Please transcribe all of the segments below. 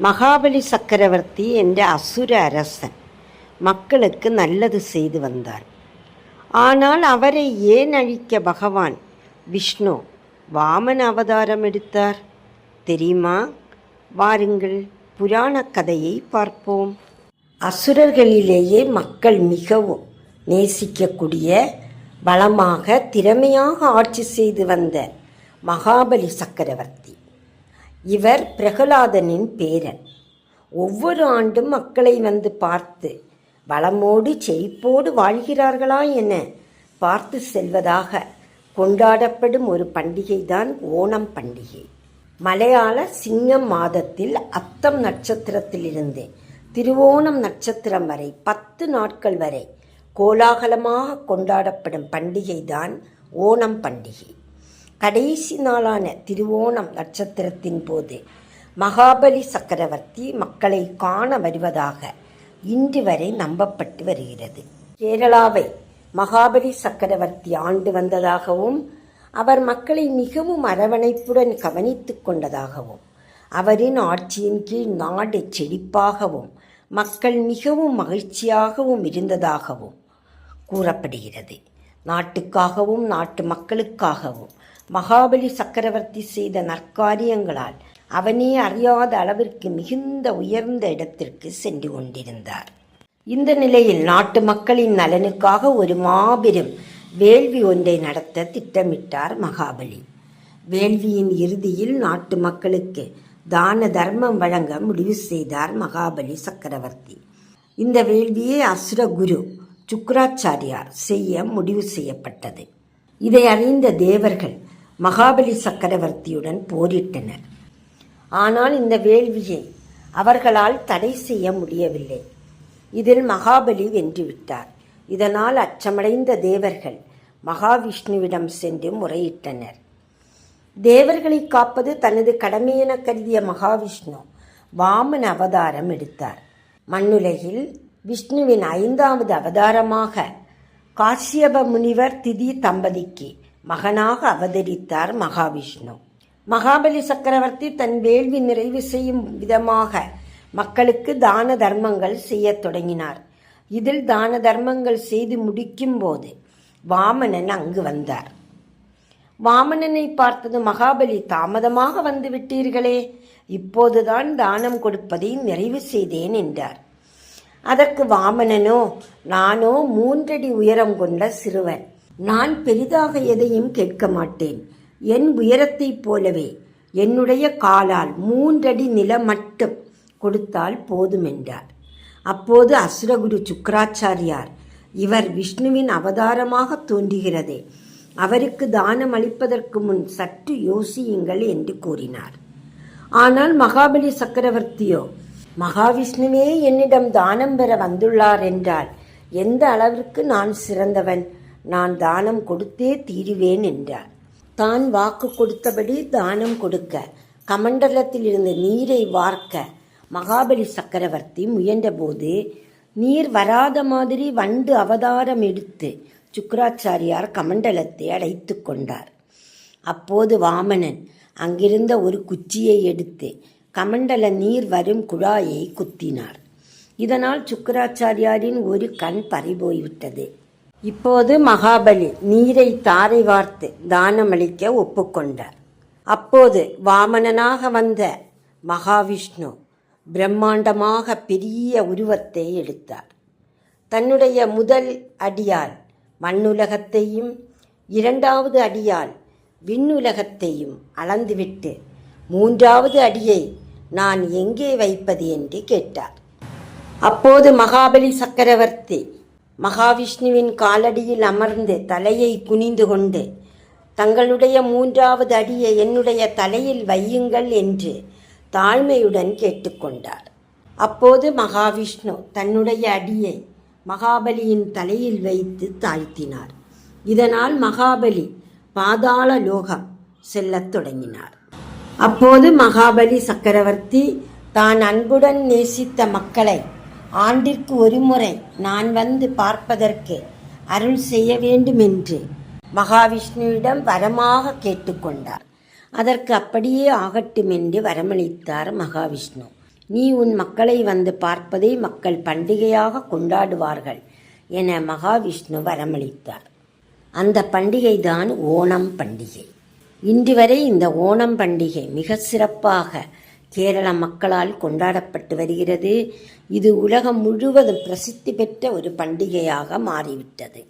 மகாபலி சக்கரவர்த்தி என்ற அசுர அரசன் மக்களுக்கு நல்லது செய்து வந்தார். ஆனால் அவரை ஏன் அழிக்க பகவான் விஷ்ணு வாமன அவதாரம் எடுத்தார் தெரியுமா? வாருங்கள், புராண கதையை பார்ப்போம். அசுரர்களிலேயே மக்கள் மிகவும் நேசிக்கக்கூடிய, பலமாக திறமையாக ஆட்சி செய்து வந்த மகாபலி சக்கரவர்த்தி. இவர் பிரகலாதனின் பேரன். ஒவ்வொரு ஆண்டும் மக்களை வந்து பார்த்து வளமோடு செழிப்போடு வாழ்கிறார்களா என பார்த்து செல்வதாக கொண்டாடப்படும் ஒரு பண்டிகைதான் ஓணம் பண்டிகை. மலையாள சிங்கம் மாதத்தில் அத்தம் நட்சத்திரத்திலிருந்து திருவோணம் நட்சத்திரம் வரை 10 நாட்கள் வரை கோலாகலமாக கொண்டாடப்படும் பண்டிகைதான் ஓணம் பண்டிகை. கடைசி நாளான திருவோணம் நட்சத்திரத்தின் போது மகாபலி சக்கரவர்த்தி மக்களை காண வருவதாக இன்று வரை நம்பப்பட்டு வருகிறது. கேரளாவை மகாபலி சக்கரவர்த்தி ஆண்டு வந்ததாகவும், அவர் மக்களை மிகவும் அரவணைப்புடன் கவனித்து கொண்டதாகவும், அவரின் ஆட்சியின் கீழ் நாடு செழிப்பாகவும் மக்கள் மிகவும் மகிழ்ச்சியாகவும் இருந்ததாகவும் கூறப்படுகிறது. நாட்டுக்காகவும் நாட்டு மக்களுக்காகவும் மகாபலி சக்கரவர்த்தி செய்த நற்காரியங்களால் அவனே அறியாத அளவிற்கு மிகுந்த உயர்ந்த இடத்திற்கு சென்று கொண்டிருந்தார். இந்த நிலையில் நாட்டு மக்களின் நலனுக்காக ஒரு மாபெரும் வேள்வி ஒன்றை நடத்த திட்டமிட்டார் மகாபலி. வேள்வியின் இறுதியில் நாட்டு மக்களுக்கு தான தர்மம் வழங்க முடிவு செய்தார் மகாபலி சக்கரவர்த்தி. இந்த வேள்வியை அசுர குரு சுக்ராச்சாரியார் செய்ய முடிவு செய்யப்பட்டது. இதை அறிந்த தேவர்கள் மகாபலி சக்கரவர்த்தியுடன் போரிட்டனர். ஆனால் இந்த வேள்வியை அவர்களால் தடை செய்ய முடியவில்லை. இதில் மகாபலி வென்றுவிட்டார். இதனால் அச்சமடைந்த தேவர்கள் மகாவிஷ்ணுவிடம் சென்று முறையிட்டனர். தேவர்களை காப்பது தனது கடமை என கருதிய மகாவிஷ்ணு வாமன அவதாரம் எடுத்தார். மண்ணுலகில் விஷ்ணுவின் 5வது அவதாரமாக காசியப முனிவர் திதி தம்பதிக்கு மகனாக அவதரித்தார் மகாவிஷ்ணு. மகாபலி சக்கரவர்த்தி தன் வேள்வி நிறைவு செய்யும் விதமாக மக்களுக்கு தான தர்மங்கள் செய்ய தொடங்கினார். இதில் தான தர்மங்கள் செய்து முடிக்கும் போது வாமனன் அங்கு வந்தார். வாமனனை பார்த்தது மகாபலி, தாமதமாக வந்து விட்டீர்களே, இப்போதுதான் தானம் கொடுப்பதை நிறைவு செய்தேன் என்றார். அதற்கு வாமனனோ, நானோ 3 அடி உயரம் கொண்ட சிறுவன். நான் பெரிதாக எதையும் கேட்க மாட்டேன். என் உயரத்தைப் போலவே என்னுடைய காலால் 3 அடி நிலம் மட்டும் கொடுத்தால் போதும் என்றார். அப்போது அசுரகுரு சுக்ராச்சாரியார், இவர் விஷ்ணுவின் அவதாரமாக தோன்றுகிறதே, அவருக்கு தானம் அளிப்பதற்கு முன் சற்று யோசியுங்கள் என்று கூறினார். ஆனால் மகாபலி சக்கரவர்த்தியோ, மகாவிஷ்ணுவே என்னிடம் தானம் பெற வந்துள்ளார் என்றால் எந்த அளவிற்கு நான் சிறந்தவன், நான் தானம் கொடுத்தே தீருவேன் என்றார். தான் வாக்கு கொடுத்தபடி தானம் கொடுக்க கமண்டலத்தில் இருந்து நீரை வார்க்க மகாபலி சக்கரவர்த்தி முயன்றபோது நீர் வராத மாதிரி வண்டு அவதாரம் எடுத்து சுக்ராச்சாரியார் கமண்டலத்தை அடைத்து கொண்டார். அப்போது வாமனன் அங்கிருந்த ஒரு குச்சியை எடுத்து கமண்டல நீர் வரும் குழாயை குத்தினார். இதனால் சுக்ராச்சாரியாரின் ஒரு கண் பறிபோய்விட்டது. இப்போது மகாபலி நீரை தாரை வார்த்து தானமளிக்க ஒப்புக்கொண்டார். அப்போது வாமனனாக வந்த மகாவிஷ்ணு பிரம்மாண்டமாக பெரிய உருவத்தை எடுத்தார். தன்னுடைய முதல் அடியால் மண்ணுலகத்தையும் 2வது அடியால் விண்ணுலகத்தையும் அளந்துவிட்டு 3வது அடியை நான் எங்கே வைப்பது என்று கேட்டார். அப்போது மகாபலி சக்கரவர்த்தி மகாவிஷ்ணுவின் காலடியில் அமர்ந்து தலையை குனிந்து கொண்டு, தங்களுடைய 3வது அடியை என்னுடைய தலையில் வையுங்கள் என்று தாழ்மையுடன் கேட்டுக்கொண்டார். அப்போது மகாவிஷ்ணு தன்னுடைய அடியை மகாபலியின் தலையில் வைத்து தாழ்த்தினார். இதனால் மகாபலி பாதாள லோகம் செல்லத் தொடங்கினார். அப்போது மகாபலி சக்கரவர்த்தி தான் அன்புடன் நேசித்த மக்களை ஆண்டிற்கு ஒரு முறை நான் வந்து பார்ப்பதற்கு அருள் செய்ய வேண்டும் என்று மகாவிஷ்ணுவிடம் வரமாக கேட்டுக்கொண்டார். அதற்கு அப்படியே ஆகட்டும் என்று வரமளித்தார் மகாவிஷ்ணு. நீ உன் மக்களை வந்து பார்ப்பதை மக்கள் பண்டிகையாக கொண்டாடுவார்கள் என மகாவிஷ்ணு வரமளித்தார். அந்த பண்டிகை தான் ஓணம் பண்டிகை. இன்று வரை இந்த ஓணம் பண்டிகை மிக சிறப்பாக கேரள மக்களால் கொண்டாடப்பட்டு வருகிறது. இது உலகம் முழுவதும் பிரசித்தி பெற்ற ஒரு பண்டிகையாக மாறிவிட்டது.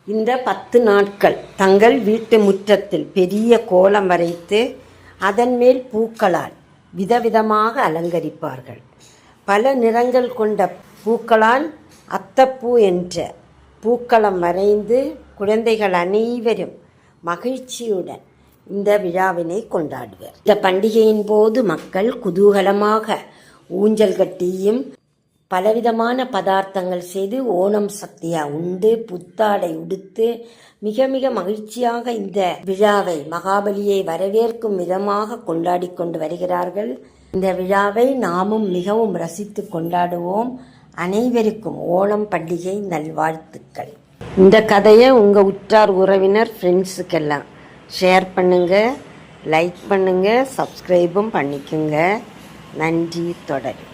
இந்த 10 நாட்கள் தங்கள் வீட்டு முற்றத்தில் பெரிய கோலம் வரைத்து அதன் மேல் பூக்களால் விதவிதமாக அலங்கரிப்பார்கள். பல நிறங்கள் கொண்ட பூக்களால் அத்தப்பூ என்ற பூக்களம் வரைந்து குழந்தைகள் அனைவரும் மகிழ்ச்சியுடன் இந்த விழாவினை கொண்டாடுவர். இந்த பண்டிகையின் போது மக்கள் குதூகலமாக ஊஞ்சல் கட்டியும் பலவிதமான பதார்த்தங்கள் செய்து ஓணம் சத்தியா உண்டு புத்தாடை உடுத்து மிக மிக மகிழ்ச்சியாக இந்த விழாவை மகாபலியை வரவேற்கும் விதமாக கொண்டாடி கொண்டு வருகிறார்கள். இந்த விழாவை நாமும் மிகவும் ரசித்து கொண்டாடுவோம். அனைவருக்கும் ஓணம் பண்டிகை நல்வாழ்த்துக்கள். இந்த கதையை உங்கள் உற்றார் உறவினர் ஃப்ரெண்ட்ஸுக்கெல்லாம் ஷேர் பண்ணுங்கள், லைக் பண்ணுங்கள், சப்ஸ்கிரைபும் பண்ணிக்கோங்க. நன்றி. தொடரும்.